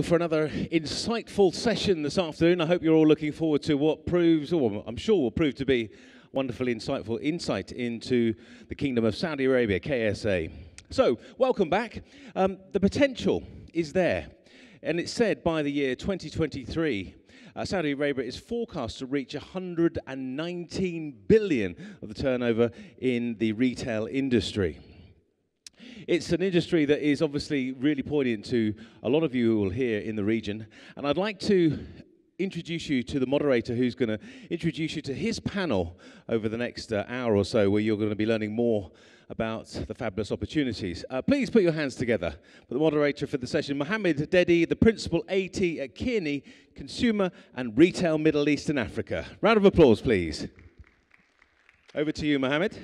for another insightful session this afternoon. I hope you're all looking forward to what proves, or I'm sure will prove to be wonderful, insightful insight into the Kingdom of Saudi Arabia, KSA. So, welcome back. The potential is there, and it's said by the year 2023, Saudi Arabia is forecast to reach 119 billion of the turnover in the retail industry. It's an industry that is obviously really poignant to a lot of you who will here in the region. And I'd like to introduce you to the moderator who's going to introduce you to his panel over the next hour or so, where you're going to be learning more about the fabulous opportunities. Please put your hands together for the moderator for the session, Mohammed Dedi, the Principal AT at Kearney, Consumer and Retail Middle East and Africa. Round of applause, please. Over to you, Mohammed.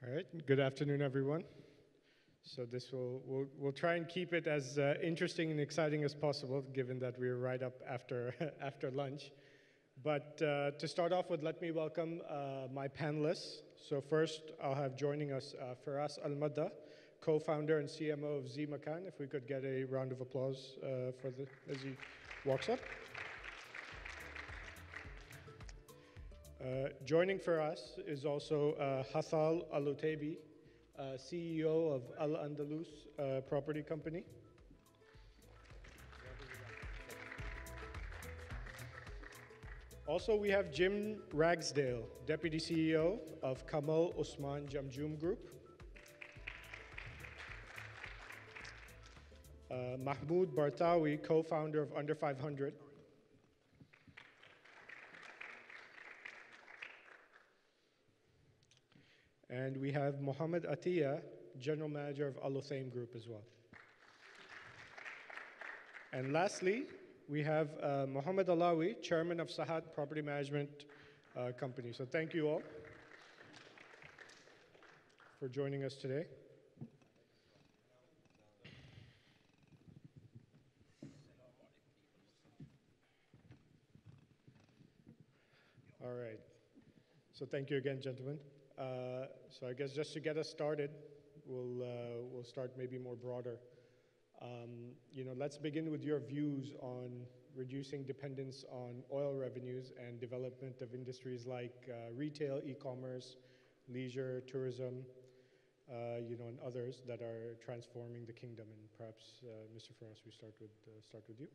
All right, good afternoon, everyone. So we'll try and keep it as interesting and exciting as possible, given that we're right up after after lunch. But to start off with, let me welcome my panelists. So first, I'll have joining us Feras Almaddah, co-founder and CMO of Zmakan. If we could get a round of applause as he walks up. Joining Feras is also Hathal Alutaibi, CEO of Alandalus property company. Also, we have Jim Ragsdale, Deputy CEO of Kamal Osman Jamjoom Group. Mahmoud Bartawi, co-founder of Under 500. And we have Mohammed Atiyah, General Manager of Alutaibi Group as well. And lastly, we have Mohammed Alawi, Chairman of Saad Property Management Company. So thank you all for joining us today. All right. So thank you again, gentlemen. So I guess just to get us started, we'll start maybe more broader. Let's begin with your views on reducing dependence on oil revenues and development of industries like retail, e-commerce, leisure, tourism, and others that are transforming the kingdom. And perhaps, Mr. Feras, we start with you.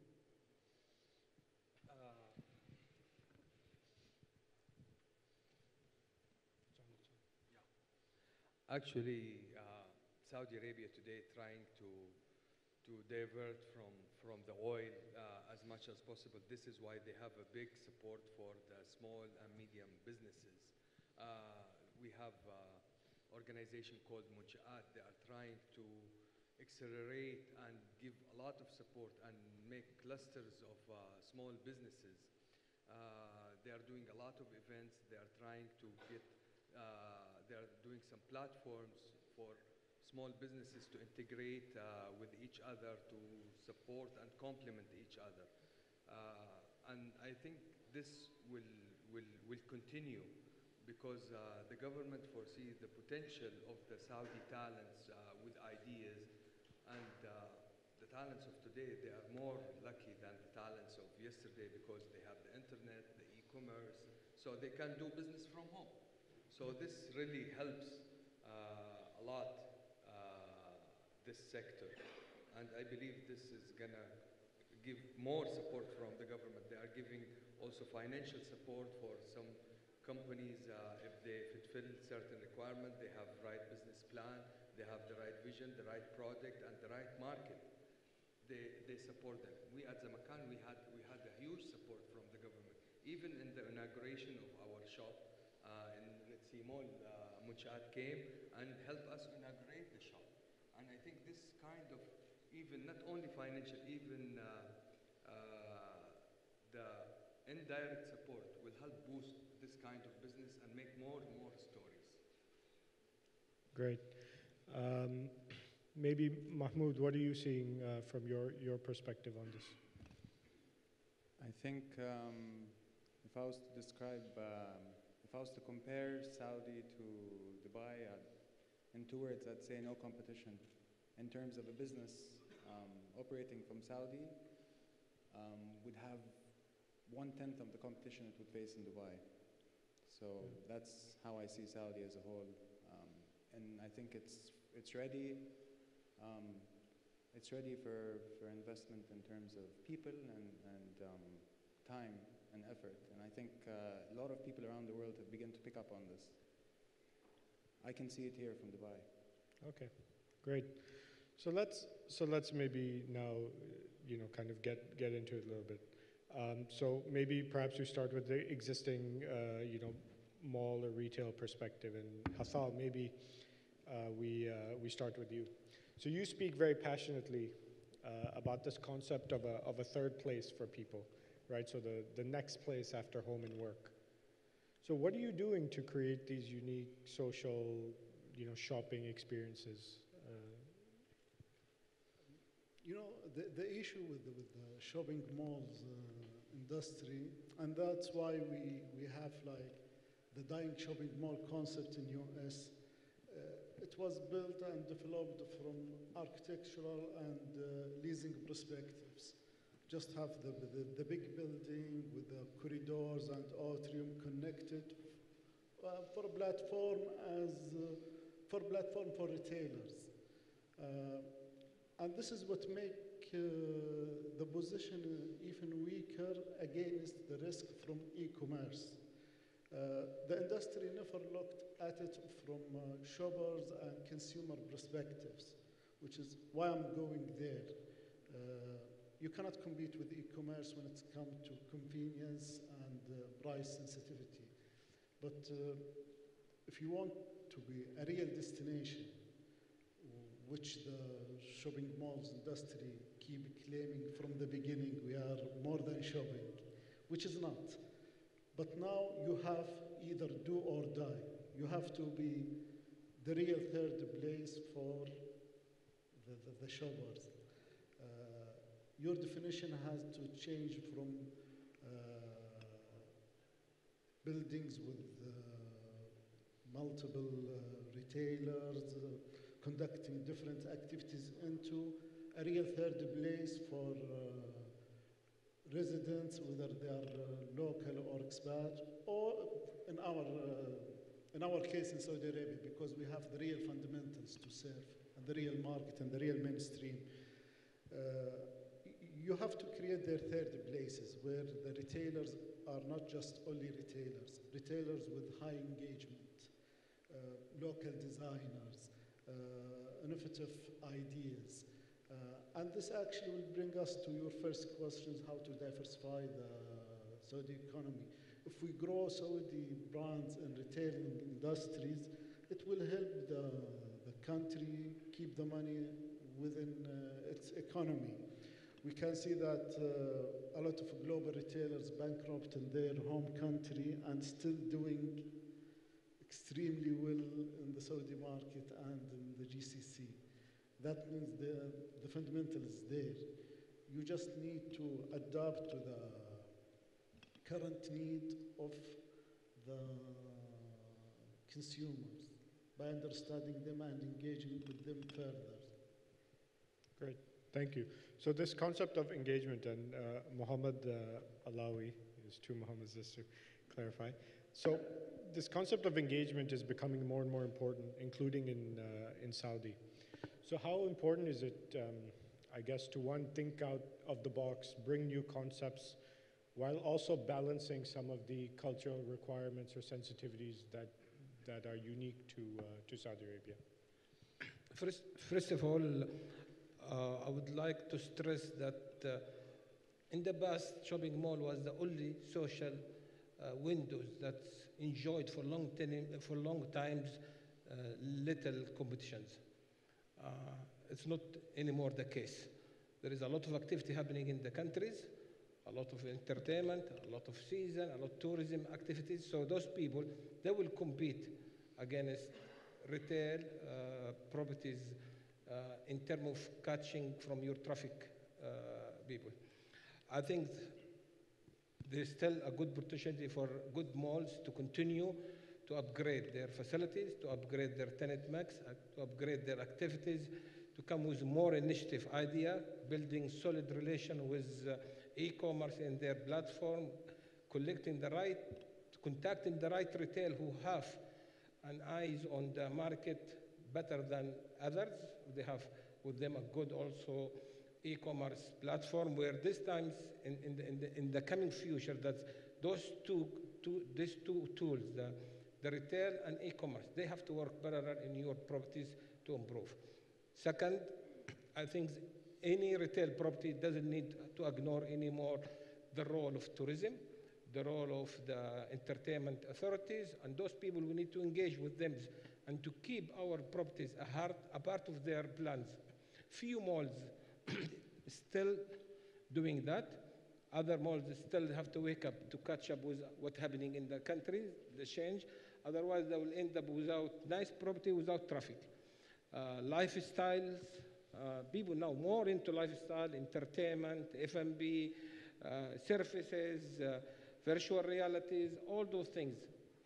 Actually, Saudi Arabia today trying to divert from the oil as much as possible. This is why they have a big support for the small and medium businesses. We have an organization called Munsha'at. They are trying to accelerate and give a lot of support and make clusters of small businesses. They are doing a lot of events. They are trying to get they're doing some platforms for small businesses to integrate with each other, to support and complement each other. And I think this will continue because the government foresees the potential of the Saudi talents with ideas. And the talents of today, they are more lucky than the talents of yesterday because they have the internet, the e-commerce, so they can do business from home. So this really helps a lot this sector, and I believe this is gonna give more support from the government. They are giving also financial support for some companies if they fulfill certain requirements, they have the right business plan, they have the right vision, the right product, and the right market. They support them. We at Zmakan, we had a huge support from the government, even in the inauguration of our shop. Munsha'at came and helped us inaugurate the shop. And I think this kind of, even not only financial, even the indirect support will help boost this kind of business and make more and more stories. Great. Maybe Mahmoud, what are you seeing from your perspective on this? I think if I was to describe if I was to compare Saudi to Dubai, in 2 words, I'd say no competition. in terms of a business operating from Saudi, would have 1/10 of the competition it would face in Dubai. So that's how I see Saudi as a whole. And I think it's ready. It's ready for investment in terms of people and time and effort. And I think a lot of people around the world have begun to pick up on this. I can see it here from Dubai. Okay, great. So let's maybe now, kind of get into it a little bit. So maybe perhaps we start with the existing, mall or retail perspective. And Hathal, maybe we start with you. So you speak very passionately about this concept of a third place for people, right? So the next place after home and work. So what are you doing to create these unique social, shopping experiences? The issue with the shopping malls industry, and that's why we have like the dying shopping mall concept in US. It was built and developed from architectural and leasing perspectives. Just have the big building with the corridors and atrium connected for a platform for retailers. And this is what make the position even weaker against the risk from e-commerce. The industry never looked at it from shoppers and consumer perspectives, which is why I'm going there. You cannot compete with e-commerce when it comes to convenience and price sensitivity. But if you want to be a real destination, which the shopping malls industry keep claiming from the beginning, we are more than shopping, which is not. But now you have either do or die. You have to be the real third place for the shoppers. Your definition has to change from buildings with multiple retailers, conducting different activities into a real third place for residents, whether they are local or expat, or in our case in Saudi Arabia, because we have the real fundamentals to serve, and the real market and the real mainstream. You have to create their third places where the retailers are not just only retailers with high engagement, local designers, innovative ideas. And this actually will bring us to your first questions, how to diversify the Saudi economy. If we grow Saudi brands and retail industries, it will help the country keep the money within its economy. We can see that a lot of global retailers bankrupt in their home country and still doing extremely well in the Saudi market and in the GCC. That means the fundamental is there. You just need to adapt to the current need of the consumers by understanding them and engaging with them further. Great, thank you. So this concept of engagement, and Muhammad Alawi, there's two Muhammads just to clarify. So this concept of engagement is becoming more and more important, including in Saudi. So how important is it, I guess, to one, think out of the box, bring new concepts, while also balancing some of the cultural requirements or sensitivities that are unique to Saudi Arabia? First of all, I would like to stress that in the past, shopping mall was the only social windows that enjoyed for long times little competitions. It's not anymore the case. There is a lot of activity happening in the countries, a lot of entertainment, a lot of season, a lot of tourism activities. So those people, they will compete against retail properties in terms of catching from your traffic people. I think there's still a good opportunity for good malls to continue to upgrade their facilities, to upgrade their tenant mix, to upgrade their activities, to come with more initiative idea, building solid relation with e-commerce in their platform, contacting the right retail who have an eyes on the market better than others. They have with them a good also e-commerce platform where this times in the coming future that these two tools, the retail and e-commerce, they have to work parallel in your properties to improve. Second, I think any retail property doesn't need to ignore anymore the role of tourism, the role of the entertainment authorities, and those people we need to engage with them and to keep our properties a part of their plans. Few malls still doing that. Other malls still have to wake up to catch up with what's happening in the country, the change. Otherwise, they will end up without nice property, without traffic. Lifestyles, people now more into lifestyle, entertainment, F&B, services, virtual realities, all those things.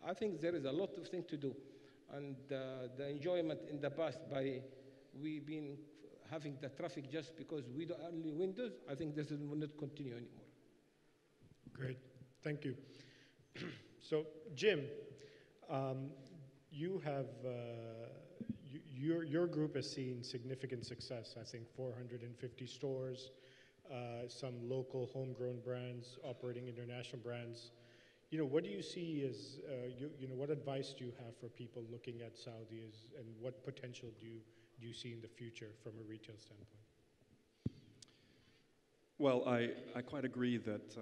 I think there is a lot of things to do. And the enjoyment in the past we've been having the traffic just because we don't only windows, I think this will not continue anymore. Great, thank you. So, Jim, you have, your group has seen significant success. I think 450 stores, some local homegrown brands, operating international brands. You know, what do you see as, what advice do you have for people looking at Saudi and what potential do you see in the future from a retail standpoint? Well, I quite agree that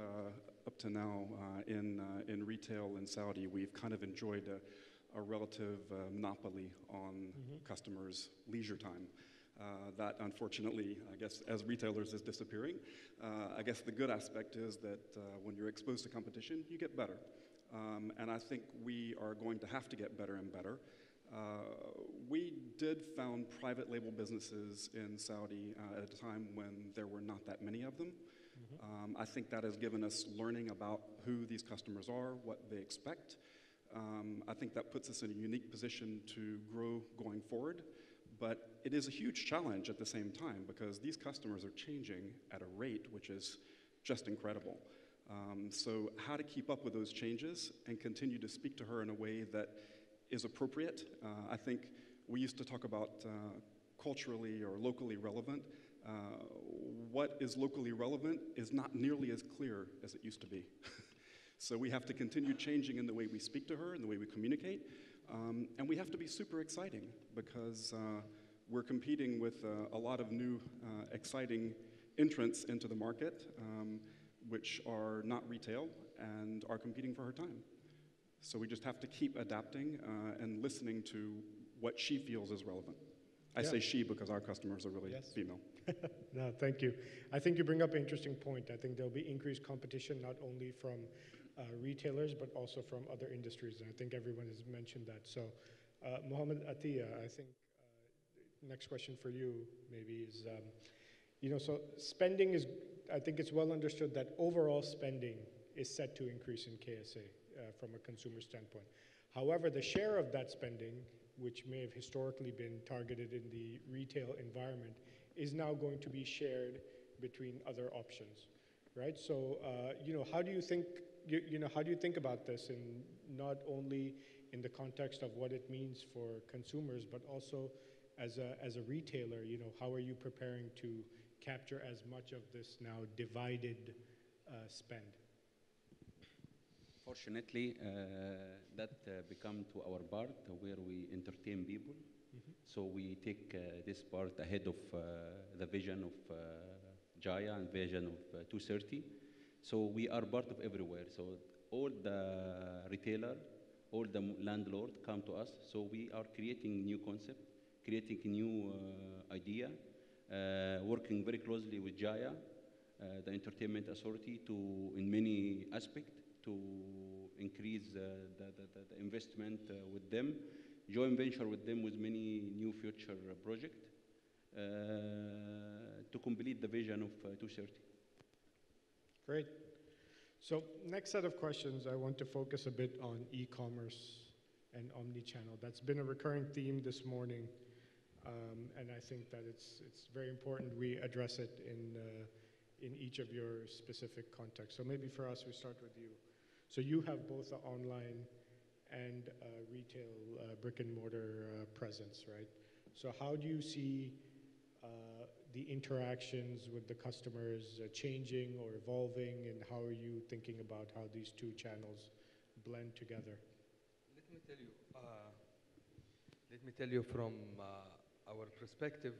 up to now in retail in Saudi, we've kind of enjoyed a relative monopoly on customers' leisure time. That, unfortunately, I guess, as retailers is disappearing. I guess the good aspect is that when you're exposed to competition, you get better. And I think we are going to have to get better and better. We did found private label businesses in Saudi at a time when there were not that many of them. I think that has given us learning about who these customers are, what they expect. I think that puts us in a unique position to grow going forward. But it is a huge challenge at the same time because these customers are changing at a rate which is just incredible. So how to keep up with those changes and continue to speak to her in a way that is appropriate. I think we used to talk about culturally or locally relevant. What is locally relevant is not nearly as clear as it used to be. So we have to continue changing in the way we speak to her and the way we communicate. And we have to be super exciting because we're competing with a lot of new exciting entrants into the market, which are not retail and are competing for her time. So we just have to keep adapting and listening to what she feels is relevant. I say she because our customers are really female. No, thank you. I think you bring up an interesting point. I think there'll be increased competition not only from retailers, but also from other industries. And I think everyone has mentioned that. So, Mohammed Atiyah, I think next question for you maybe is, so spending is, I think it's well understood that overall spending is set to increase in KSA from a consumer standpoint. However, the share of that spending, which may have historically been targeted in the retail environment, is now going to be shared between other options, right? So, how do you think, how do you think about this, and not only in the context of what it means for consumers, but also as a retailer, how are you preparing to capture as much of this now divided spend? Fortunately, that become to our part where we entertain people. So we take this part ahead of the vision of Jaya and vision of 230. So we are part of everywhere. So all the retailer, all the landlord come to us. So we are creating new concept, creating new idea, working very closely with Jaya, the entertainment authority, to in many aspects to increase the investment with them, joint venture with them with many new future projects to complete the vision of 230. Great. So next set of questions, I want to focus a bit on e-commerce and omni-channel. That's been a recurring theme this morning. And I think that it's very important we address it in each of your specific contexts. So maybe for us, we start with you. So you have both an online and retail brick and mortar presence, right? So how do you see the interactions with the customers changing or evolving, and how are you thinking about how these two channels blend together? Let me tell you from our perspective,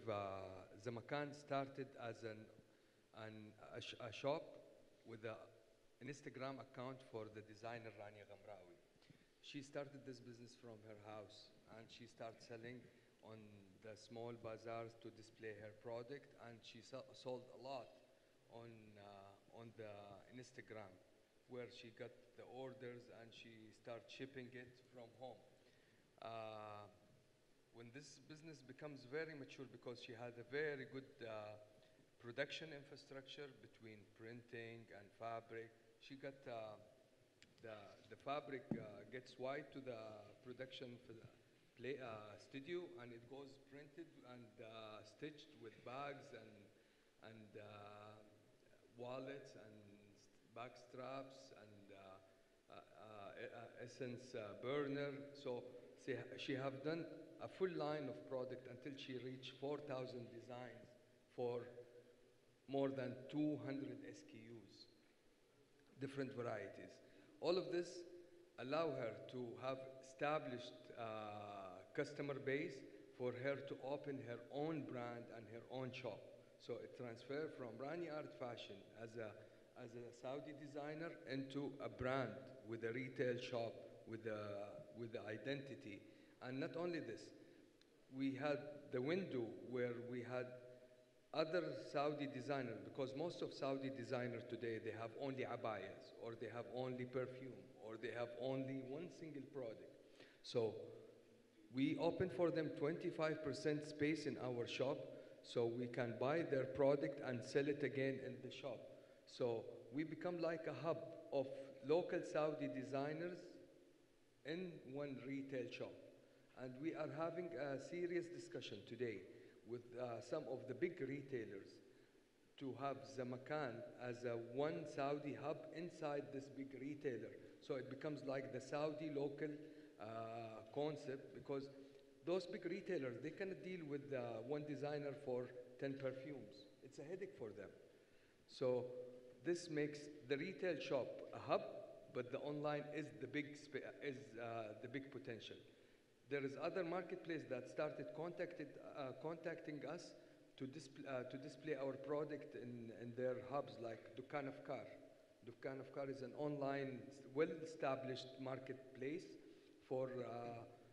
Zmakan started as a shop with an Instagram account for the designer Rania Ghamrawi. She started this business from her house, and she started selling on the small bazaars to display her product, and she sold a lot on the Instagram, where she got the orders and she started shipping it from home. When this business becomes very mature, because she had a very good production infrastructure between printing and fabric, she got the fabric gets white to the production for the studio, and it goes printed and stitched with bags and wallets and back straps and essence burner. So she have done a full line of product until she reached 4,000 designs for more than 200 SKUs, different varieties. All of this allow her to have established customer base for her to open her own brand and her own shop. So it transferred from Rani Art Fashion as a Saudi designer into a brand with a retail shop with the identity. And not only this, we had the window where we had other Saudi designers, because most of Saudi designers today, they have only abayas, or they have only perfume, or they have only one single product. So we open for them 25% space in our shop, so we can buy their product and sell it again in the shop. So we become like a hub of local Saudi designers in one retail shop. And we are having a serious discussion today with some of the big retailers to have Zmakan as a one Saudi hub inside this big retailer. So it becomes like the Saudi local concept, because those big retailers, they cannot deal with one designer for 10 perfumes. It's a headache for them. So this makes the retail shop a hub, but the online is the big potential. There is other marketplace that started contacting us to display our product in their hubs, like Dukkan of Car. Dukkan of Car is an online, well-established marketplace for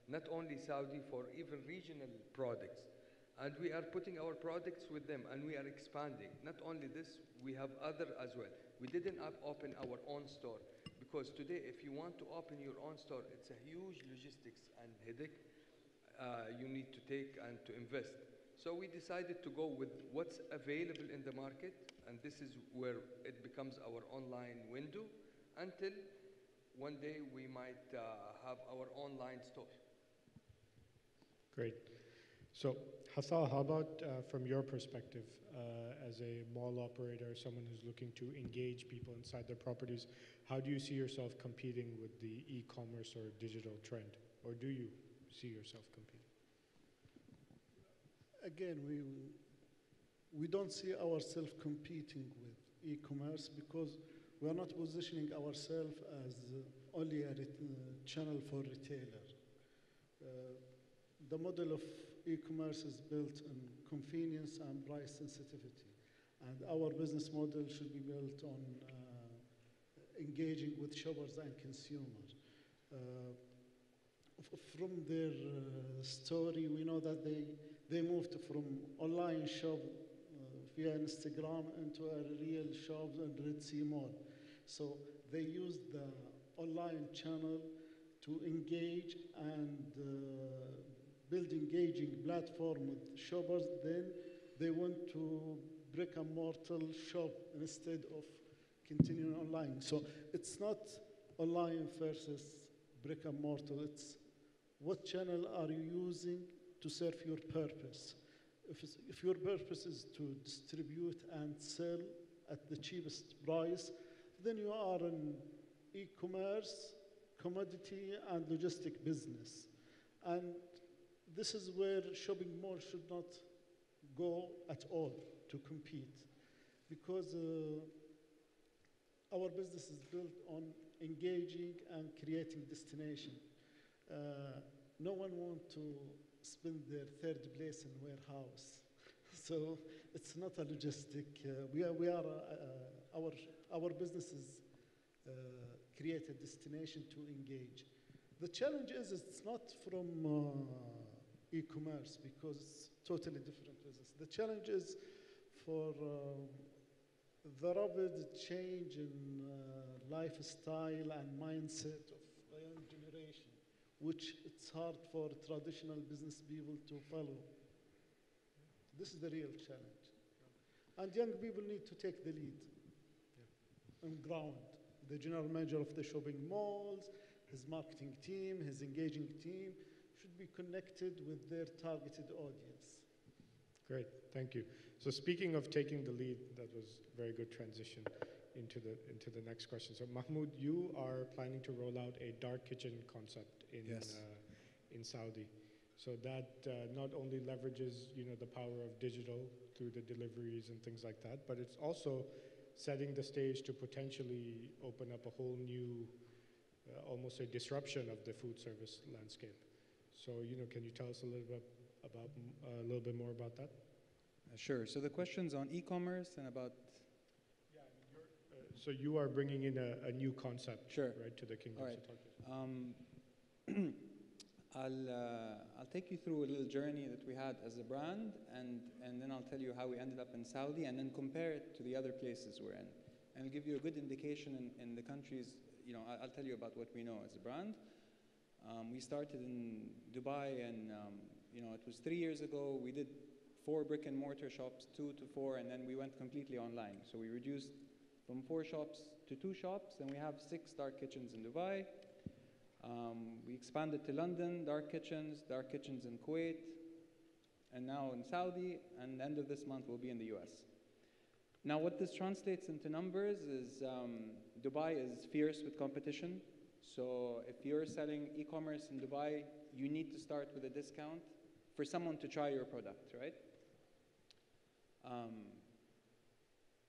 not only Saudi, for even regional products. And we are putting our products with them, and we are expanding. Not only this, we have other as well. We didn't open our own store, because today, if you want to open your own store, it's a huge logistics and headache you need to take and to invest. So we decided to go with what's available in the market, and this is where it becomes our online window, until one day we might have our online store. Great. So Hathal, how about from your perspective as a mall operator, someone who's looking to engage people inside their properties, how do you see yourself competing with the e-commerce or digital trend? Or do you see yourself competing? Again, we don't see ourselves competing with e-commerce, because we are not positioning ourselves as only a channel for retailer. The model of e-commerce is built on convenience and price sensitivity. And our business model should be built on engaging with shoppers and consumers. From their story, we know that they moved from online shop via Instagram into a real shop in Red Sea Mall. So they used the online channel to engage and build engaging platform with shoppers. Then they went to brick and mortar shop instead of continuing online. So it's not online versus brick and mortar. It's what channel are you using to serve your purpose. If your purpose is to distribute and sell at the cheapest price, then you are an e-commerce, commodity, and logistic business. And this is where shopping malls should not go at all to compete, because our business is built on engaging and creating destination. No one wants to spend their third place in warehouse. So it's not a logistic. Our business is create a destination to engage. The challenge is it's not from e-commerce, because it's totally different business. The challenge is for the rapid change in lifestyle and mindset of the young generation, which it's hard for traditional business people to follow. This is the real challenge. And young people need to take the lead on ground. The general manager of the shopping malls, his marketing team, his engaging team should be connected with their targeted audience. Great, thank you. So speaking of taking the lead, that was a very good transition into the next question. So Mahmoud, you are planning to roll out a dark kitchen concept in Saudi. So that not only leverages the power of digital through the deliveries and things like that, but it's also setting the stage to potentially open up a whole new, almost a disruption of the food service landscape. So can you tell us a little bit more about that? Sure. So the question's on e-commerce and about. Yeah, so you are bringing in a new concept, sure, right, to the kingdom. All right. I'll take you through a little journey that we had as a brand, and then I'll tell you how we ended up in Saudi, and then compare it to the other places we're in, and I'll give you a good indication in the countries. I'll tell you about what we know as a brand. We started in Dubai, and it was 3 years ago. We did 4 brick and mortar shops, 2 to 4, and then we went completely online. So we reduced from 4 shops to 2 shops, and we have 6 dark kitchens in Dubai. We expanded to London, dark kitchens in Kuwait, and now in Saudi, and end of this month we'll be in the US. Now what this translates into numbers is Dubai is fierce with competition. So if you're selling e-commerce in Dubai, you need to start with a discount for someone to try your product, right?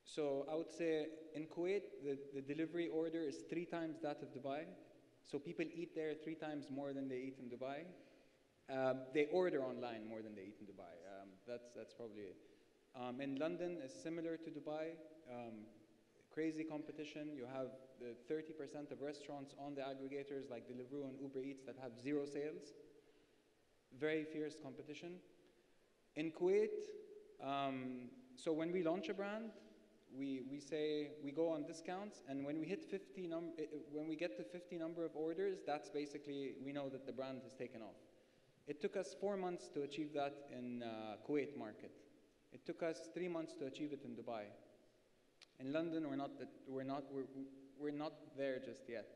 So I would say in Kuwait, the delivery order is 3 times that of Dubai. So people eat there 3 times more than they eat in Dubai. They order online more than they eat in Dubai. That's probably it. In London, it's similar to Dubai. Crazy competition. You have the 30% of restaurants on the aggregators like Deliveroo and Uber Eats that have 0 sales. Very fierce competition. In Kuwait, so when we launch a brand, we say we go on discounts, and when we hit when we get to 50 number of orders, that's basically we know that the brand has taken off. It took us 4 months to achieve that in Kuwait market. It took us 3 months to achieve it in Dubai. In London, we're not there just yet.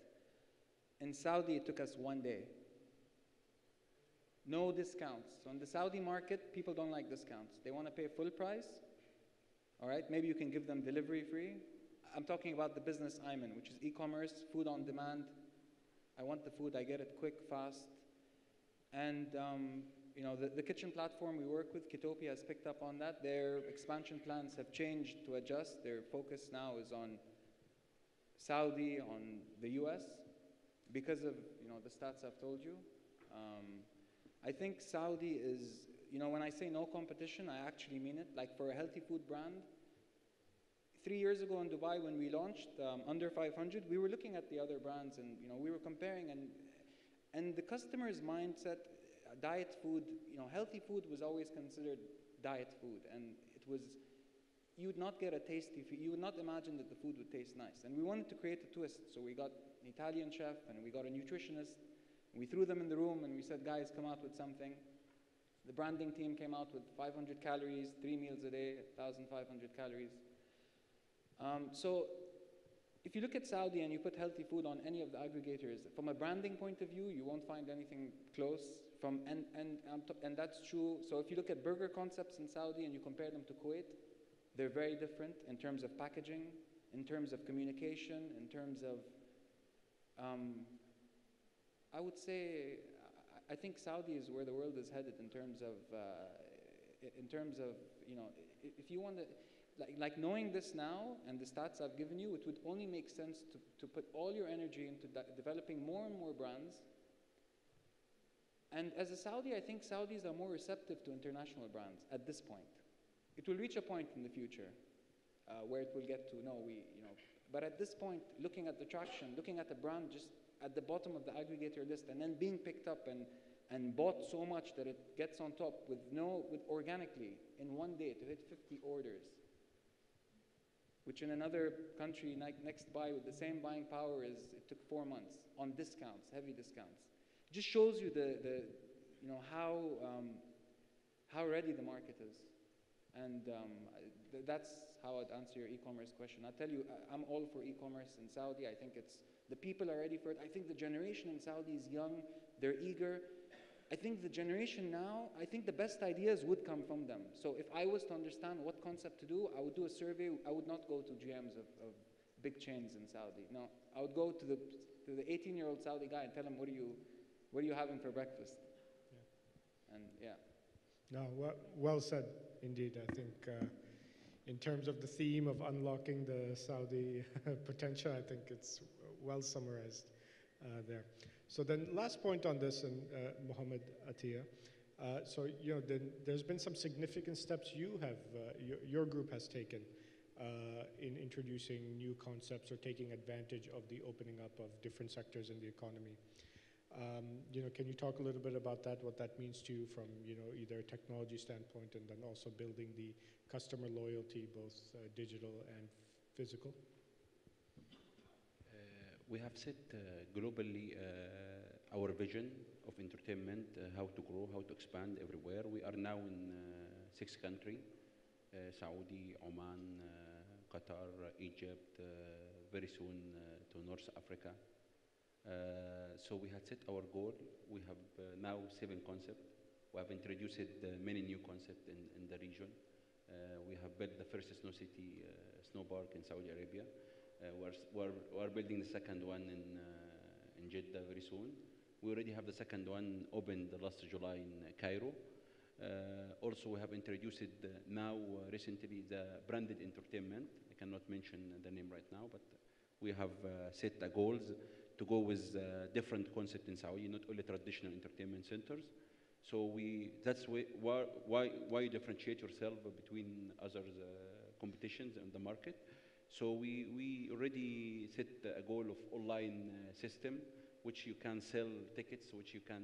In Saudi, it took us 1 day. No discounts. So in the Saudi market, people don't like discounts. They want to pay full price. All right, maybe you can give them delivery free. I'm talking about the business I'm in, which is e-commerce, food on demand. I want the food, I get it quick, fast. And the kitchen platform we work with, Kitopia, has picked up on that. Their expansion plans have changed to adjust. Their focus now is on Saudi, on the US, because of the stats I've told you. I think Saudi is, when I say no competition, I actually mean it. Like for a healthy food brand, 3 years ago in Dubai when we launched under 500, we were looking at the other brands, and we were comparing, and the customer's mindset, diet food, healthy food was always considered diet food, and it was, you would not get a tasty food, you would not imagine that the food would taste nice. And we wanted to create a twist, so we got an Italian chef and we got a nutritionist, and we threw them in the room and we said, guys, come out with something. The branding team came out with 500 calories, 3 meals a day, 1,500 calories. So if you look at Saudi and you put healthy food on any of the aggregators, from a branding point of view, you won't find anything close. And that's true. So if you look at burger concepts in Saudi and you compare them to Kuwait, they're very different in terms of packaging, in terms of communication, in terms of, I would say, I think Saudi is where the world is headed in terms of, you know, if you want to, like knowing this now and the stats I've given you, it would only make sense to put all your energy into developing more and more brands. And as a Saudi, I think Saudis are more receptive to international brands at this point. It will reach a point in the future where it will get to, no, you know, but at this point, looking at the traction, looking at the brand just at the bottom of the aggregator list and then being picked up and bought so much that it gets on top with organically in one day to hit 50 orders, which in another country next by with the same buying power it took 4 months on discounts, heavy discounts. It just shows you you know, how ready the market is. And that's how I'd answer your e-commerce question. I'll tell you, I'm all for e-commerce in Saudi. I think the people are ready for it. I think the generation in Saudi is young, they're eager. I think the generation now, I think the best ideas would come from them. So if I was to understand what concept to do, I would do a survey. I would not go to GMs of big chains in Saudi. No, I would go to the 18-year-old Saudi guy and tell him, what are you having for breakfast? Yeah. And yeah. No, well said, indeed. I think in terms of the theme of unlocking the Saudi potential, I think it's well summarized there. So then last point on this, and Mohammed Atiyah. So, you know, there's been some significant steps your group has taken in introducing new concepts or taking advantage of the opening up of different sectors in the economy. You know, can you talk a little bit about that, what that means to you from, you know, either a technology standpoint and then also building the customer loyalty, both digital and physical? We have set globally our vision of entertainment, how to grow, how to expand everywhere. We are now in 6 countries, Saudi, Oman, Qatar, Egypt, very soon to North Africa. So we had set our goal. We have now 7 concepts. We have introduced many new concepts in the region. We have built the first snow city, snow park in Saudi Arabia. We're building the second one in Jeddah very soon. We already have the second one opened last July in Cairo. Also, we have introduced now recently the branded entertainment. I cannot mention the name right now, but we have set the goals to go with different concepts in Saudi, not only traditional entertainment centers. So that's why you differentiate yourself between other competitions in the market. So we already set a goal of online system, which you can sell tickets, which you can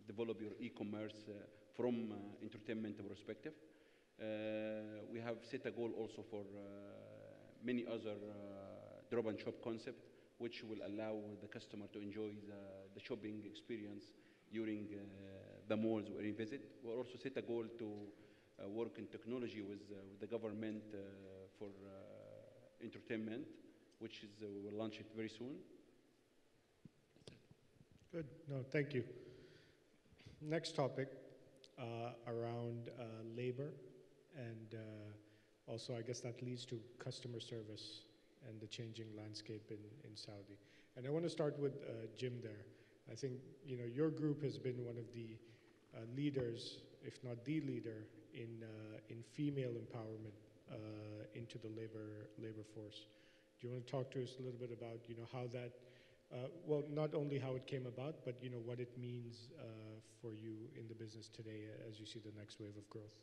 develop your e-commerce from entertainment perspective. We have set a goal also for many other drop and shop concept, which will allow the customer to enjoy the shopping experience during the malls where you visit. We also set a goal to work in technology with the government for entertainment, which is we'll launch it very soon. Good. No, thank you. Next topic around labor, and also I guess that leads to customer service and the changing landscape in Saudi. And I want to start with Jim there. I think, you know, your group has been one of the leaders, if not the leader, in female empowerment into the labor force. Do you want to talk to us a little bit about, you know, how that, well, not only how it came about, but, you know, what it means for you in the business today as you see the next wave of growth?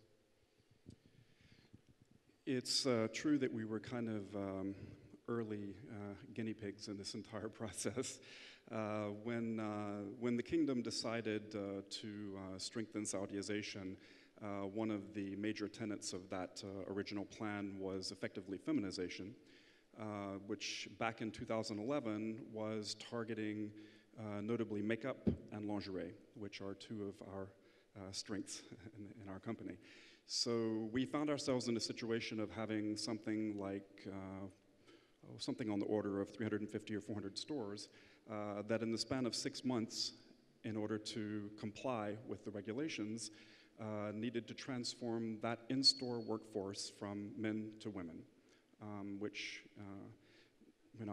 It's true that we were kind of early guinea pigs in this entire process. When the kingdom decided to strengthen Saudiization, one of the major tenets of that original plan was effectively feminization, which back in 2011 was targeting notably makeup and lingerie, which are 2 of our strengths in our company. So we found ourselves in a situation of having something like something on the order of 350 or 400 stores, that in the span of 6 months, in order to comply with the regulations, needed to transform that in-store workforce from men to women, which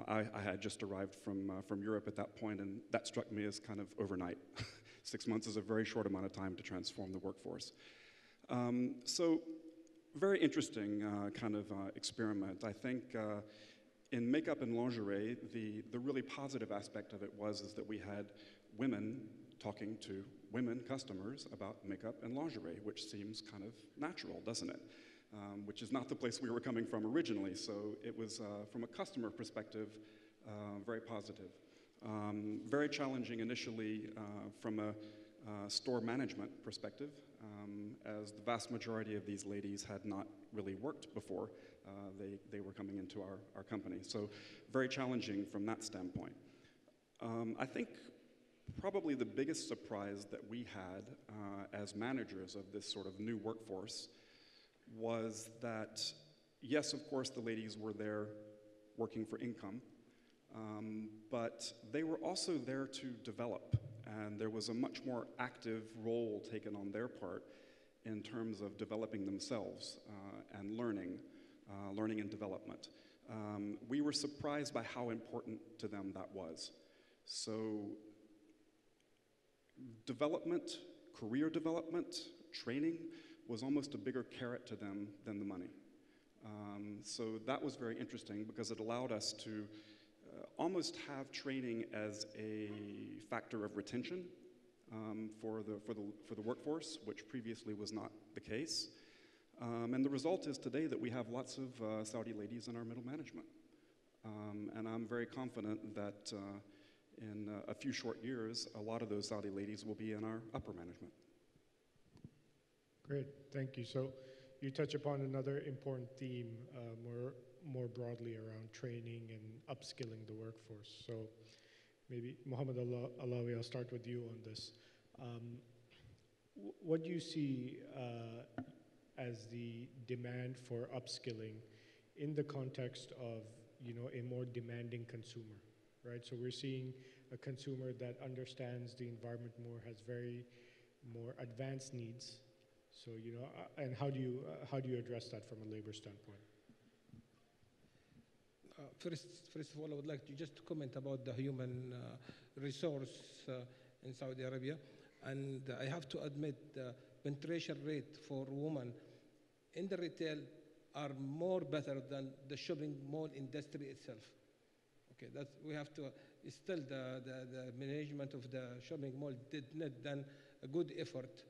I had just arrived from Europe at that point, and that struck me as kind of overnight. 6 months is a very short amount of time to transform the workforce. So very interesting kind of experiment. I think in makeup and lingerie, the really positive aspect of it is that we had women talking to women customers about makeup and lingerie, which seems kind of natural, doesn't it? Which is not the place we were coming from originally. So it was, from a customer perspective, very positive. Very challenging initially from a store management perspective, as the vast majority of these ladies had not really worked before they were coming into our company. So very challenging from that standpoint. I think probably the biggest surprise that we had as managers of this sort of new workforce was that, yes, of course, the ladies were there working for income, but they were also there to develop, and there was a much more active role taken on their part in terms of developing themselves and learning and development. We were surprised by how important to them that was. So development, career development, training was almost a bigger carrot to them than the money. So that was very interesting because it allowed us to almost have training as a factor of retention for the workforce, which previously was not the case. And the result is today that we have lots of Saudi ladies in our middle management. And I'm very confident that in a few short years, a lot of those Saudi ladies will be in our upper management. Great, thank you. So you touch upon another important theme more broadly around training and upskilling the workforce. So maybe Mohammed Alawi, I'll start with you on this. What do you see as the demand for upskilling in the context of a more demanding consumer, right? So we're seeing a consumer that understands the environment more, has more advanced needs. So and how do you address that from a labor standpoint? First of all, I would like to just comment about the human resource in Saudi Arabia. And I have to admit the penetration rate for women in the retail are more better than the shopping mall industry itself. Okay, we have to, still the management of the shopping mall did not done a good effort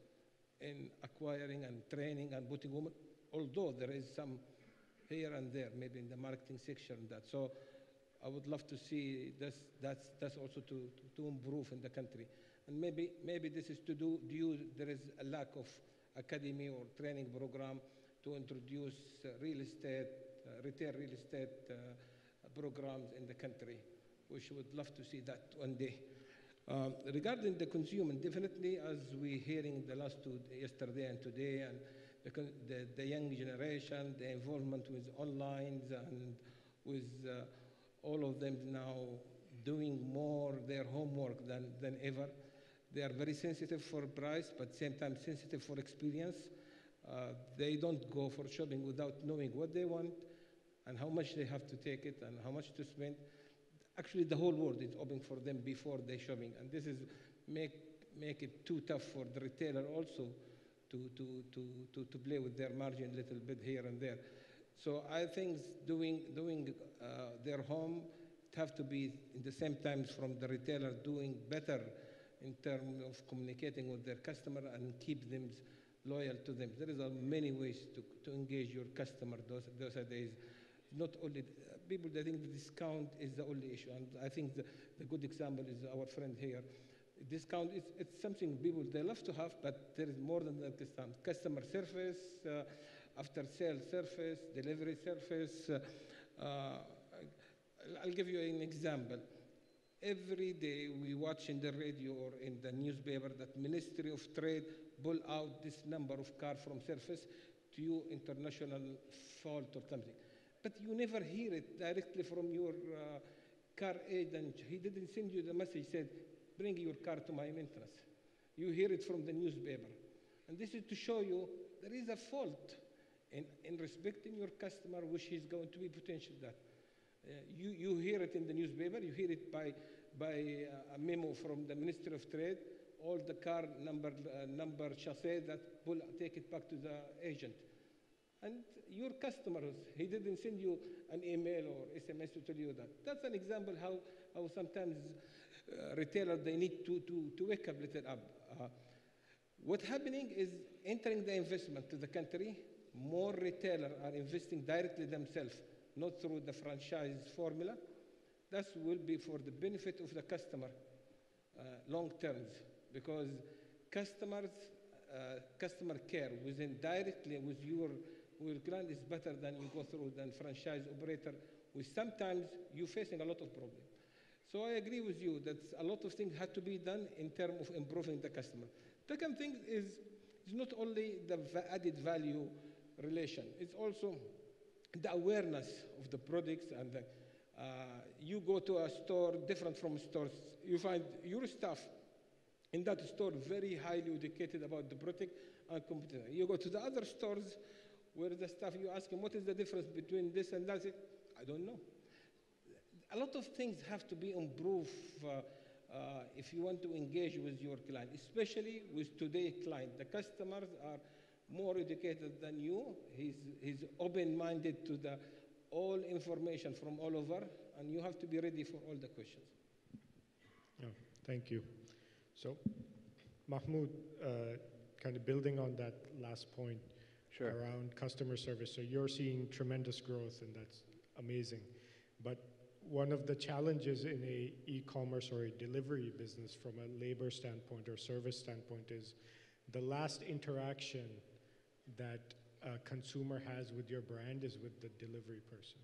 in acquiring and training and putting women, although there is some here and there, maybe in the marketing section that. So I would love to see that's also to improve in the country. And maybe this is to do there is a lack of academy or training program to introduce real estate, retail real estate programs in the country. We would love to see that one day. Regarding the consumer, definitely, as we're hearing the last yesterday and today, and the young generation, the involvement with online and with all of them now doing more their homework than ever. They are very sensitive for price, but same time sensitive for experience. They don't go for shopping without knowing what they want and how much they have to take it and how much to spend. Actually, the whole world is open for them before they shopping, and this is make it too tough for the retailer also to play with their margin a little bit here and there. So I think doing their home have to be in the same times from the retailer doing better in terms of communicating with their customer and keep them loyal to them. There is many ways to engage your customer those days. Not only people that think the discount is the only issue, and I think the good example is our friend here. Discount it's something people they love to have, but there is more than that discount. Customer service, after sale service, delivery service. I'll give you an example. Every day we watch in the radio or in the newspaper that Ministry of Trade pull out this number of cars from surface to international fault or something. but you never hear it directly from your car agent. He didn't send you the message, said, bring your car to my maintenance. You hear it from the newspaper. And this is to show you there is a fault in respecting your customer, which is going to be potential that. You hear it in the newspaper, you hear it by a memo from the Ministry of Trade, all the car number chassis that will take it back to the agent. And your customers, he didn't send you an email or SMS to tell you that. That's an example how sometimes retailers, they need to wake up a little up. What's happening is entering the investment to the country, more retailers are investing directly themselves, not through the franchise formula. That will be for the benefit of the customer long terms, because customer care within directly with your client is better than you go through than franchise operator, which sometimes you're facing a lot of problems. So I agree with you that a lot of things have to be done in terms of improving the customer. Second thing is not only the added value relation, it's also the awareness of the products. And you go to a store different from stores, you find your staff in that store very highly educated about the product and competitor. You go to the other stores where the staff, you ask them, what is the difference between this and that? I don't know. A lot of things have to be improved if you want to engage with your client, especially with today's client. The customers are more educated than you. He's open-minded to the all information from all over, and you have to be ready for all the questions. Yeah, thank you. So, Mahmoud, kind of building on that last point around customer service. So you're seeing tremendous growth, and that's amazing. But one of the challenges in a e-commerce or a delivery business from a labor standpoint or service standpoint is the last interaction that a consumer has with your brand is with the delivery person,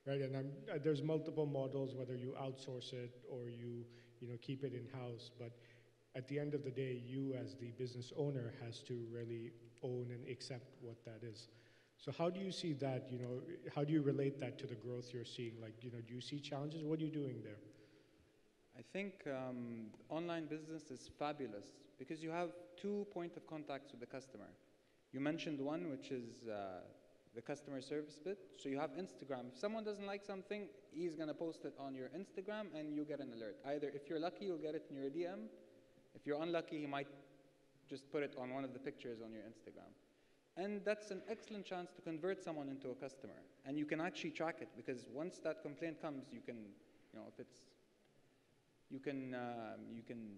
right? And there's multiple models, whether you outsource it or you keep it in-house, but at the end of the day, you as the business owner has to really own and accept what that is. So how do you see that, how do you relate that to the growth you're seeing? Like, do you see challenges? What are you doing there? I think online business is fabulous because you have 2 points of contacts with the customer. You mentioned one, which is the customer service bit. So you have Instagram. If someone doesn't like something, he's going to post it on your Instagram and you get an alert. Either if you're lucky, you'll get it in your DM. If you're unlucky, he might just put it on one of the pictures on your Instagram. And that's an excellent chance to convert someone into a customer. And you can actually track it because once that complaint comes, you can, if it's, you can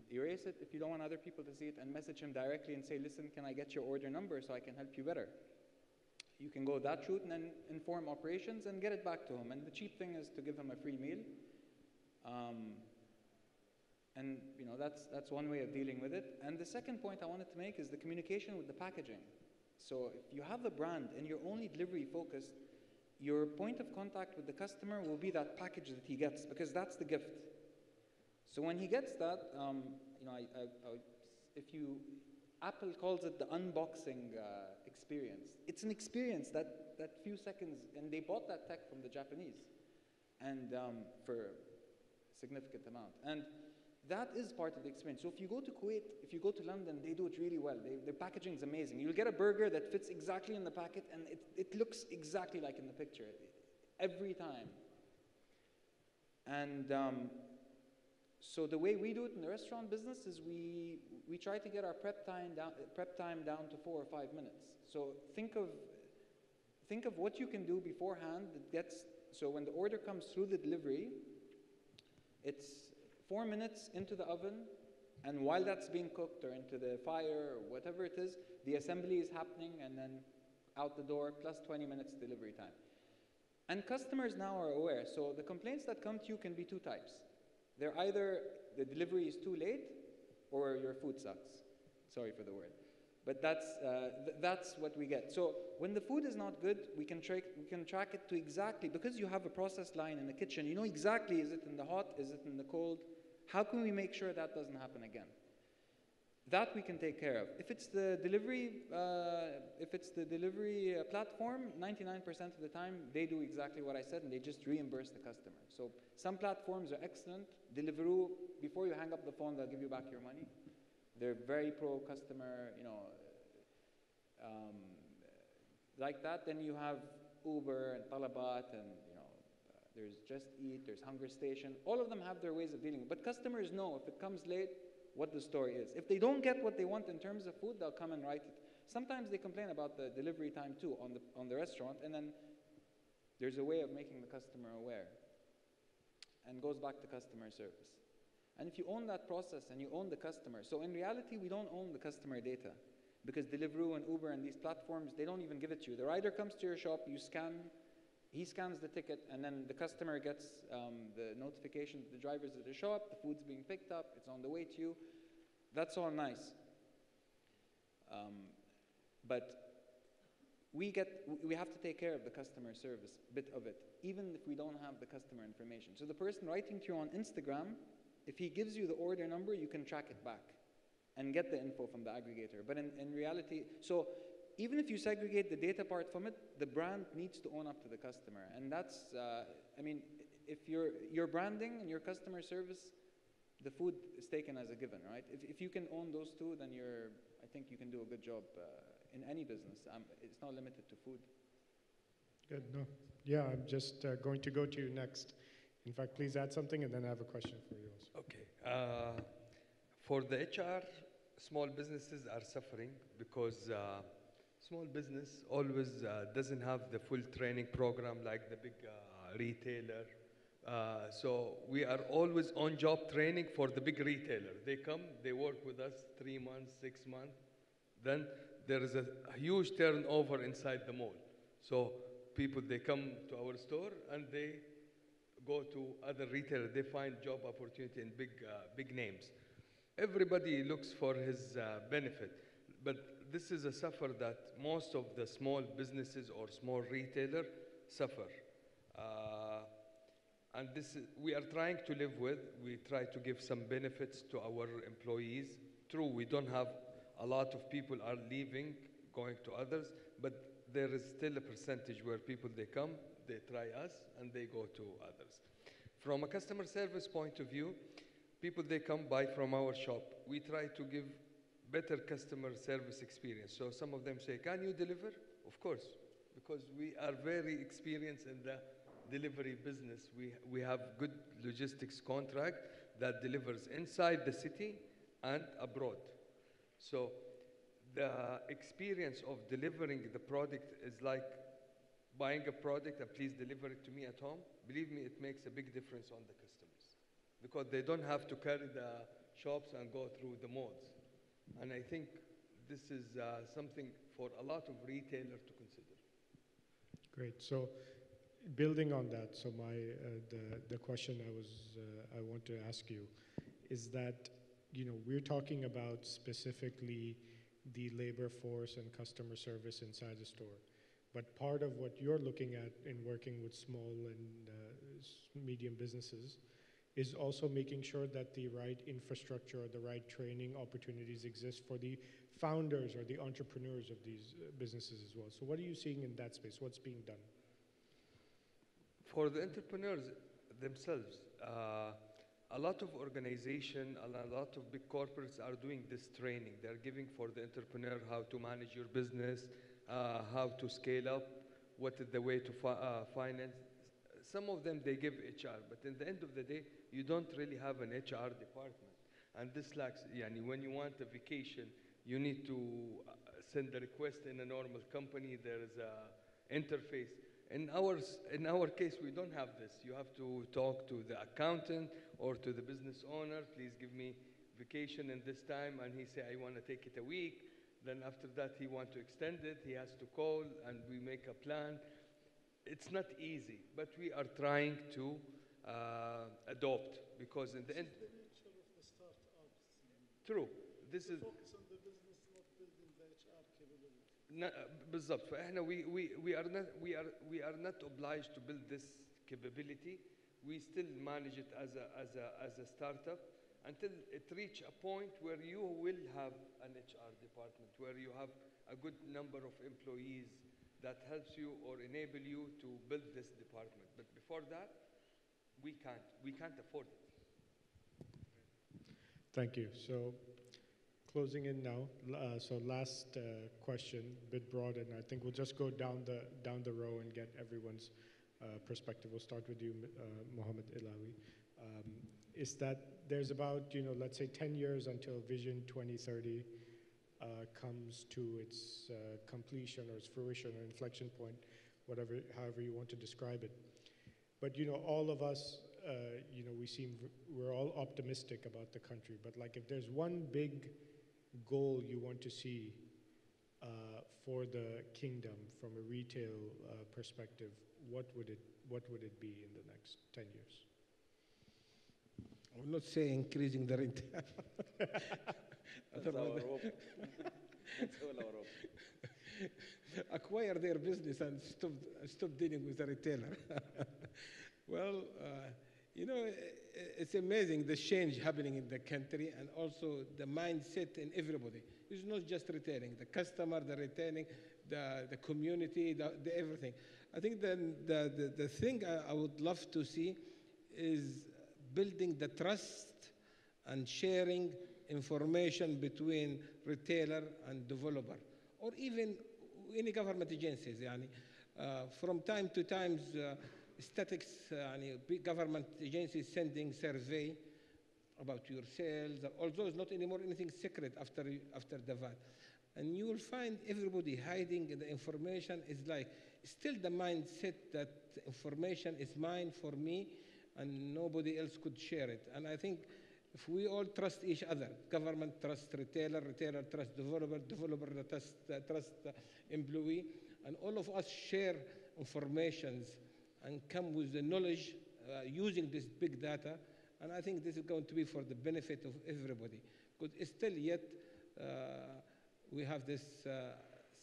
erase it if you don't want other people to see it and message him directly and say, listen, can I get your order number so I can help you better? You can go that route and then inform operations and get it back to him. And the cheap thing is to give him a free meal. And that's one way of dealing with it. And the second point I wanted to make is the communication with the packaging. So if you have the brand and you're only delivery focused, your point of contact with the customer will be that package that he gets because that's the gift. So when he gets that, Apple calls it the unboxing experience. It's an experience that few seconds, and they bought that tech from the Japanese, and for a significant amount. And that is part of the experience. So if you go to Kuwait, if you go to London, they do it really well. Their packaging is amazing. You'll get a burger that fits exactly in the packet, and it looks exactly like in the picture every time. And so the way we do it in the restaurant business is we try to get our prep time down to 4 or 5 minutes. So think of what you can do beforehand that gets, so when the order comes through the delivery, it's 4 minutes into the oven, and while that's being cooked or into the fire or whatever it is, the assembly is happening and then out the door, plus 20 minutes delivery time. And customers now are aware. So the complaints that come to you can be 2 types. They're either the delivery is too late or your food sucks. Sorry for the word. But that's what we get. So when the food is not good, we can track it to exactly, because you have a process line in the kitchen, you know exactly, is it in the hot, is it in the cold? How can we make sure that doesn't happen again? that we can take care of. If it's the delivery, platform, 99% of the time they do exactly what I said, and they just reimburse the customer. So some platforms are excellent. Deliveroo, before you hang up the phone, they'll give you back your money. They're very pro customer, like that. Then you have Uber and Talabat, and there's Just Eat, there's Hunger Station. All of them have their ways of dealing with it. But customers know if it comes late, what the story is. If they don't get what they want in terms of food, they'll come and write it. Sometimes they complain about the delivery time too on the restaurant, and then there's a way of making the customer aware. And goes back to customer service. And if you own that process and you own the customer, so in reality, we don't own the customer data, because Deliveroo and Uber and these platforms, they don't even give it to you. The rider comes to your shop, you scan, he scans the ticket, and then the customer gets the notification that the driver's at the shop, the food's being picked up, it's on the way to you. That's all nice. But we have to take care of the customer service bit of it, even if we don't have the customer information. So the person writing to you on Instagram, if he gives you the order number, you can track it back and get the info from the aggregator. But in reality, so even if you segregate the data part from it, the brand needs to own up to the customer. And that's, if your branding and your customer service, the food is taken as a given, right? If you can own those two, then I think you can do a good job in any business. It's not limited to food. Good, no. Yeah, I'm just going to go to you next. In fact, please add something, and then I have a question for you also. Okay. For the HR, small businesses are suffering because small business always doesn't have the full training program like the big retailer. So we are always on-job training for the big retailer. They come, they work with us 3 months, 6 months. Then there is a huge turnover inside the mall. So people, they come to our store and they go to other retailers. They find job opportunity in big names. Everybody looks for his benefit. But this is a suffer that most of the small businesses or small retailers suffer. And we are trying to live with. We try to give some benefits to our employees. True, we don't have a lot of people are leaving, going to others, but there is still a percentage where people, they come, they try us, and they go to others. From a customer service point of view, people, they come buy from our shop. We try to give better customer service experience. So some of them say, can you deliver? Of course, because we are very experienced in the delivery business. We have good logistics contract that delivers inside the city and abroad. So the experience of delivering the product is like buying a product and please deliver it to me at home. Believe me, it makes a big difference on the customers because they don't have to carry the shops and go through the malls. And I think this is something for a lot of retailers to consider. Great. So building on that, so the question I want to ask you is that, we're talking about specifically the labor force and customer service inside the store. But part of what you're looking at in working with small and medium businesses is also making sure that the right infrastructure or the right training opportunities exist for the founders or the entrepreneurs of these businesses as well. So what are you seeing in that space? What's being done? For the entrepreneurs themselves, a lot of organizations and a lot of big corporates are doing this training. They're giving for the entrepreneur how to manage your business, how to scale up, what is the way to finance. Some of them, they give HR, but in the end of the day, you don't really have an HR department. And this lacks, when you want a vacation, you need to send a request in a normal company. There is an interface. In our case, we don't have this. You have to talk to the accountant or to the business owner. Please give me vacation in this time. And he say, I want to take it a week. Then after that, he want to extend it. He has to call and we make a plan. It's not easy, but we are trying to adopt because in the end. This is the nature of the startups. True. This is. Focus on the business, not building the HR capability. بالضبط فإحنا we are not obliged to build this capability. We still manage it as a startup, until it reach a point where you will have an HR department, where you have a good number of employees that helps you or enable you to build this department. But before that, we can't afford it. Thank you. So closing in now. So last question, a bit broad, and I think we'll just go down the row and get everyone's perspective. We'll start with you, Mohammed Ilawi. Is that there's about, let's say 10 years until Vision 2030 comes to its completion or its fruition or inflection point, however you want to describe it. But all of us, we're all optimistic about the country. But like, if there's one big goal you want to see for the kingdom from a retail perspective, what would it be in the next 10 years? I will not say increasing the rent. That's our hope. That's all our hope. Acquire their business and stop dealing with the retailer. Well, it's amazing the change happening in the country, and also the mindset in everybody. It's not just retailing, the customer, the retailing, the community, the everything. I think the thing I would love to see is building the trust and sharing information between retailer and developer, or even any government agencies. From time to time, statics, big government agencies sending survey about your sales, although it's not anymore anything secret after the VAT. And you will find everybody hiding the information. Is like still the mindset that information is mine for me and nobody else could share it. And I think if we all trust each other, government trusts retailer, retailer trusts developer, developer trusts employee, and all of us share informations and come with the knowledge using this big data, and I think this is going to be for the benefit of everybody. Because still yet, we have this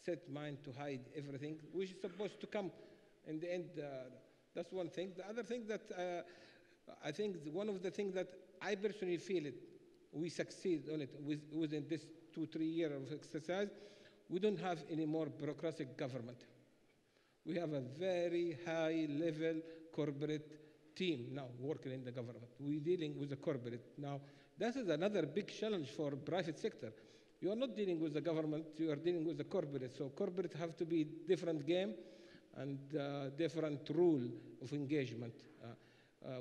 set mind to hide everything, which is supposed to come in the end. That's one thing. The other thing that I think one of the things that I personally feel it, we succeed on it within this 2-3 years of exercise. We don't have any more bureaucratic government. We have a very high level corporate team now working in the government. We're dealing with the corporate now. That is another big challenge for private sector. You are not dealing with the government, you are dealing with the corporate. So corporate have to be different game and different rule of engagement.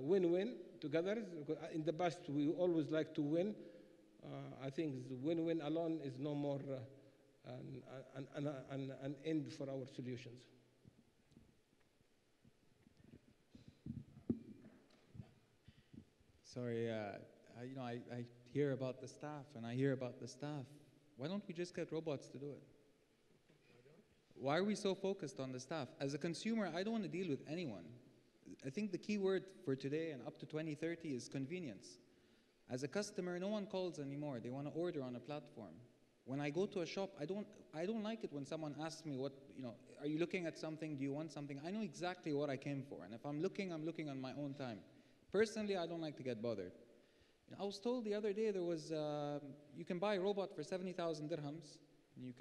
Win-win together. In the past, we always like to win. I think win-win alone is no more an end for our solutions. Sorry, I hear about the staff and I hear about the staff. Why don't we just get robots to do it? Why are we so focused on the staff? As a consumer, I don't want to deal with anyone. I think the key word for today and up to 2030 is convenience. As a customer, no one calls anymore. They want to order on a platform. When I go to a shop, I don't like it when someone asks me are you looking at something? Do you want something? I know exactly what I came for. And if I'm looking on my own time. Personally, I don't like to get bothered. I was told the other day there was, you can buy a robot for 70,000 dirhams. And you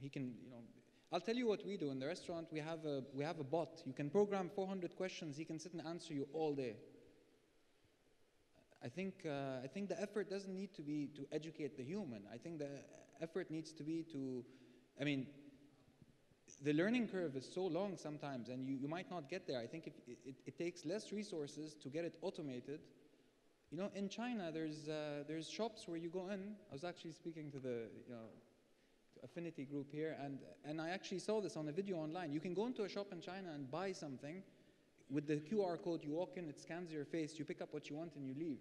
can, I'll tell you what we do in the restaurant. We have a bot. You can program 400 questions. He can sit and answer you all day. I think the effort doesn't need to be to educate the human. I think the effort needs to be to, the learning curve is so long sometimes, and you might not get there. I think it takes less resources to get it automated. In China, there's shops where you go in. I was actually speaking to the affinity group here, and I actually saw this on a video online. You can go into a shop in China and buy something. With the QR code, you walk in, it scans your face, you pick up what you want, and you leave.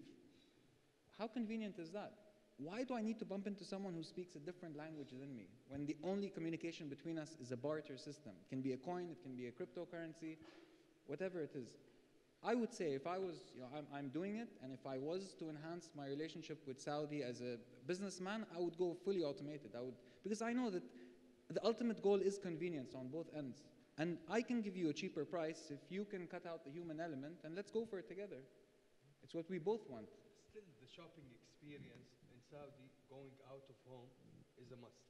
How convenient is that? Why do I need to bump into someone who speaks a different language than me when the only communication between us is a barter system? It can be a coin, it can be a cryptocurrency, whatever it is. I would say if I was, I'm doing it, and if I was to enhance my relationship with Saudi as a businessman, I would go fully automated. Because I know that the ultimate goal is convenience on both ends. And I can give you a cheaper price if you can cut out the human element, and let's go for it together. It's what we both want. Still, the the shopping experience in Saudi, going out of home is a must.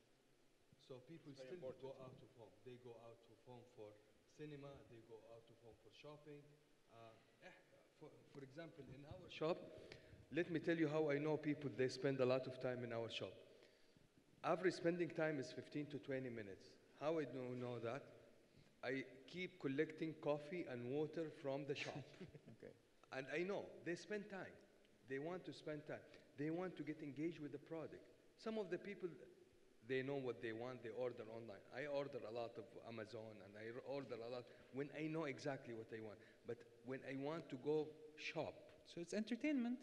So people still go out of home. They go out of home for cinema, they go out of home for shopping. For example, in our shop, let me tell you how I know people, they spend a lot of time in our shop. Average spending time is 15 to 20 minutes. How I know that? I keep collecting coffee and water from the shop. Okay. And I know they spend time. They want to spend time. They want to get engaged with the product. Some of the people, they know what they want, they order online. I order a lot of Amazon and I order a lot when I know exactly what I want. But when I want to go shop, So it's entertainment.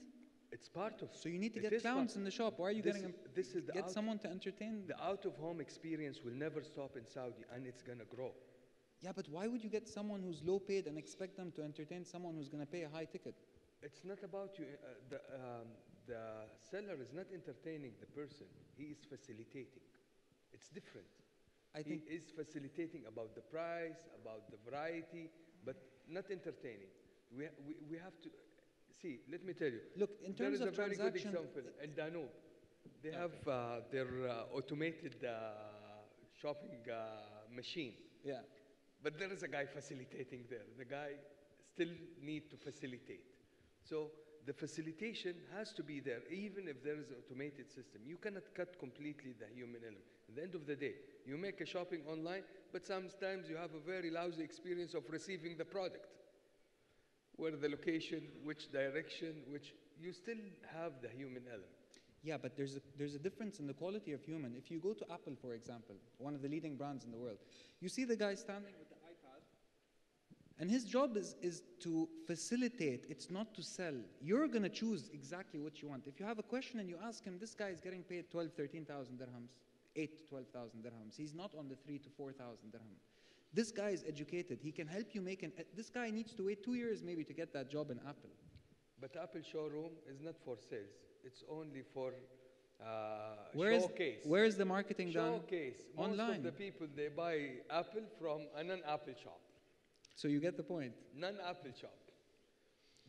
it's part of. So you need to it get is clowns part- in the shop. Why are you This getting is- this is the get out- someone to entertain? The out-of-home experience will never stop in Saudi, and it's gonna grow. Yeah, but why would you get someone who's low paid and expect them to entertain someone who's going to pay a high ticket? It's not about you. The seller is not entertaining the person. He is facilitating. It's different. I think He is facilitating about the price, about the variety, but not entertaining. We have to see. Let me tell you. Look, in There terms is of a very good transaction, example. El Danube. They have their automated shopping machine. yeah. But there is a guy facilitating there. The guy still need to facilitate. So the facilitation has to be there, even if there is an automated system. You cannot cut completely the human element. At the end of the day, you make a shopping online, but sometimes you have a very lousy experience of receiving the product. Where the location, which direction, which you still have the human element. Yeah, but there's a difference in the quality of human. If you go to Apple, for example, one of the leading brands in the world, you see the guy standing with the iPad, and his job is to facilitate. It's not to sell. You're going to choose exactly what you want. If you have a question and you ask him, this guy is getting paid 12, 13,000 dirhams, 8 to 12,000 dirhams. He's not on the 3 to 4,000 dirham. This guy is educated. He can help you make this guy needs to wait 2 years maybe to get that job in Apple. But Apple showroom is not for sales. It's only for showcase. Where is the marketing done? Showcase. Online. Most of the people, they buy Apple from a non-Apple shop. So you get the point. Non-Apple shop.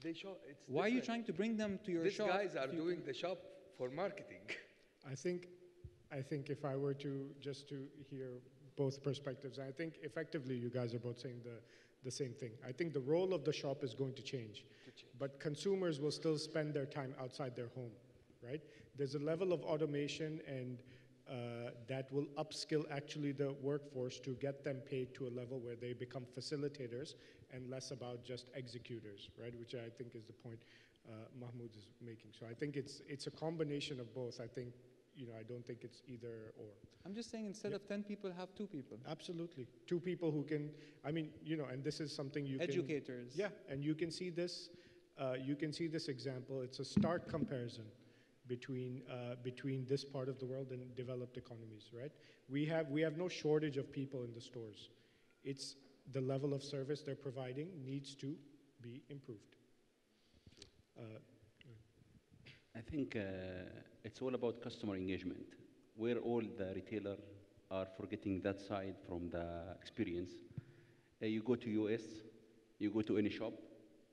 They show it's Why are you different. trying to bring them to your These shop? guys are if you doing can- the shop for marketing. I think if I were to just to hear both perspectives, I think effectively you guys are both saying the same thing. I think the role of the shop is going to change, but consumers will still spend their time outside their home, right? There's a level of automation and that will upskill actually the workforce to get them paid to a level where they become facilitators and less about just executors, right? Which I think is the point Mahmoud is making. So I think it's a combination of both. I think, I don't think it's either or. I'm just saying instead of 10 people, have 2 people. Absolutely. 2 people who can, and this is something you Educators. can... Yeah, and you can see this example. It's a stark comparison between this part of the world and developed economies, right? We have no shortage of people in the stores. It's the level of service they're providing needs to be improved. I think it's all about customer engagement, where all the retailer are forgetting that side from the experience. You go to US, you go to any shop,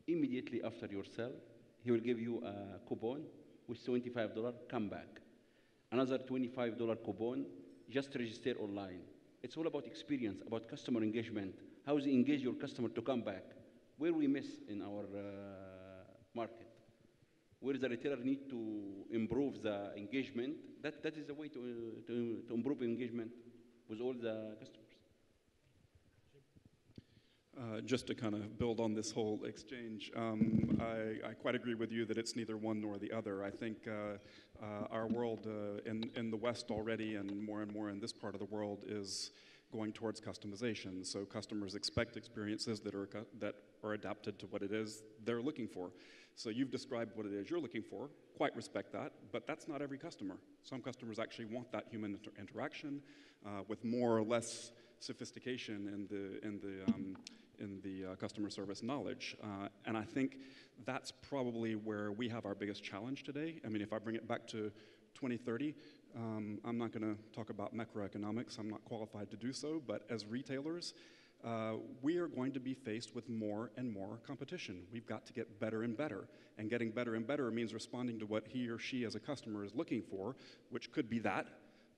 immediately after your sale, he will give you a coupon with $25, come back. Another $25 coupon, just register online. It's all about experience, about customer engagement. How you engage your customer to come back? Where we miss in our market? Where the retailer need to improve the engagement, that is the way to improve engagement with all the customers. Just to kind of build on this whole exchange, I quite agree with you that it's neither one nor the other. I think our world in the West already and more in this part of the world is going towards customization. So customers expect experiences that are adapted to what it is they're looking for. So you've described what it is you're looking for, quite respect that, but that's not every customer. Some customers actually want that human interaction with more or less sophistication in the customer service knowledge. And I think that's probably where we have our biggest challenge today. I mean, if I bring it back to 2030, I'm not going to talk about macroeconomics. I'm not qualified to do so. But as retailers, we are going to be faced with more and more competition. We've got to get better and better. And getting better and better means responding to what he or she as a customer is looking for, which could be that,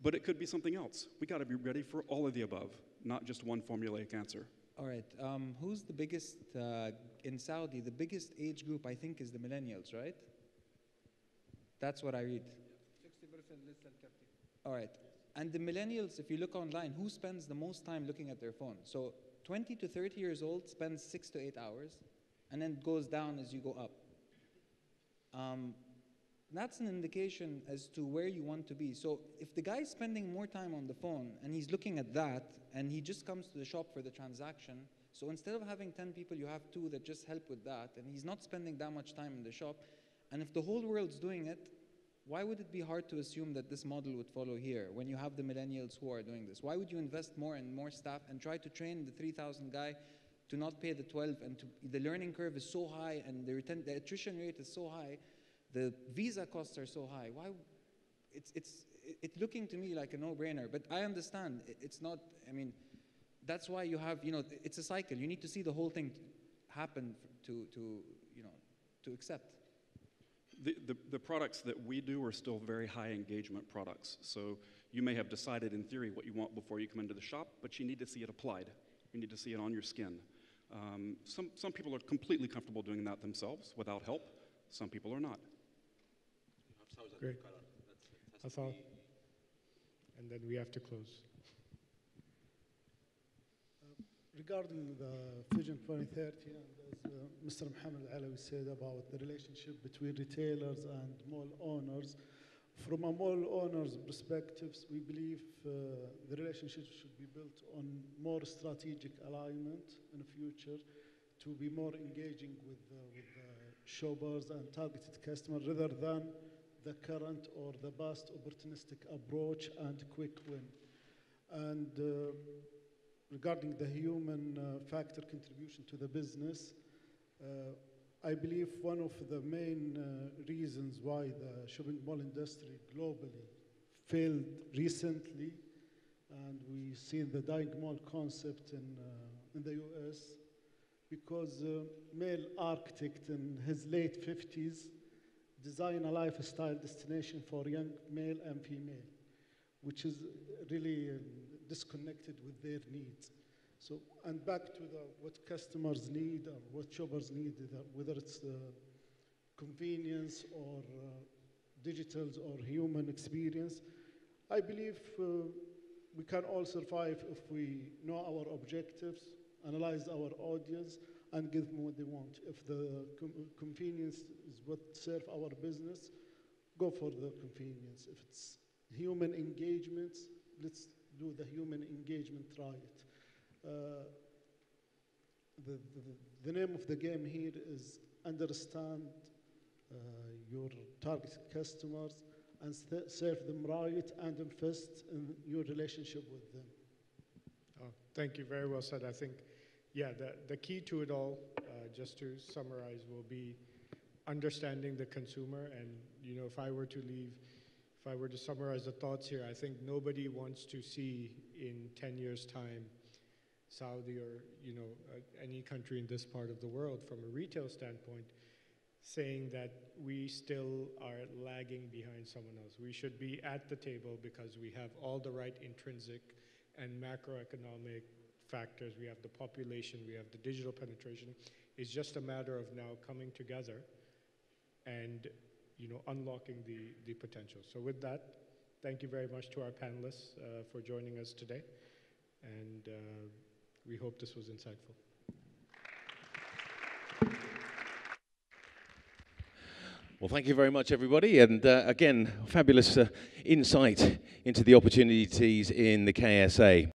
but it could be something else. We got to be ready for all of the above, not just one formulaic answer. All right. Who's the biggest, in Saudi, the biggest age group, I think, is the millennials, right? That's what I read. 60% less than 30. All right. And the millennials, if you look online, who spends the most time looking at their phone? So 20 to 30 years old spends 6 to 8 hours, and then it goes down as you go up. That's an indication as to where you want to be. So if the guy's spending more time on the phone, and he's looking at that, and he just comes to the shop for the transaction, so instead of having 10 people, you have 2 that just help with that, and he's not spending that much time in the shop, and if the whole world's doing it, why would it be hard to assume that this model would follow here when you have the millennials who are doing this? Why would you invest more and more staff and try to train the 3,000 guy to not pay the 12, and the learning curve is so high, and the attrition rate is so high, the visa costs are so high? Why? It's looking to me like a no-brainer, but I understand it's not. I mean, that's why you have, it's a cycle. You need to see the whole thing happen to accept. The products that we do are still very high engagement products. So you may have decided in theory what you want before you come into the shop, but you need to see it applied. You need to see it on your skin. Some people are completely comfortable doing that themselves without help. Some people are not. Great. Hathal. And then we have to close. Regarding the Vision 2030, and as Mr. Mohammed Alawi said about the relationship between retailers and mall owners, from a mall owner's perspectives, we believe the relationship should be built on more strategic alignment in the future to be more engaging with shoppers and targeted customers rather than the current or the past opportunistic approach and quick win. And regarding the human factor contribution to the business, I believe one of the main reasons why the shopping mall industry globally failed recently, and we've seen the dying mall concept in the US, because a male architect in his late 50s designed a lifestyle destination for young male and female, which is really disconnected with their needs. So, and back to what customers need or what shoppers need, whether it's convenience or digital or human experience, I believe we can all survive if we know our objectives, analyze our audience, and give them what they want. If the convenience is what serves our business, go for the convenience. If it's human engagement, let's do the human engagement right. The name of the game here is understand your target customers and serve them right and invest in your relationship with them. Oh, thank you, very well said. I think, yeah, the key to it all, just to summarize, will be understanding the consumer. And if I were to summarize the thoughts here, I think nobody wants to see in 10 years' time Saudi or any country in this part of the world from a retail standpoint saying that we still are lagging behind someone else. We should be at the table because we have all the right intrinsic and macroeconomic factors. We have the population, we have the digital penetration. It's just a matter of now coming together and unlocking the potential. So with that, thank you very much to our panelists for joining us today, and we hope this was insightful. Well, thank you very much, everybody, and again, fabulous insight into the opportunities in the KSA.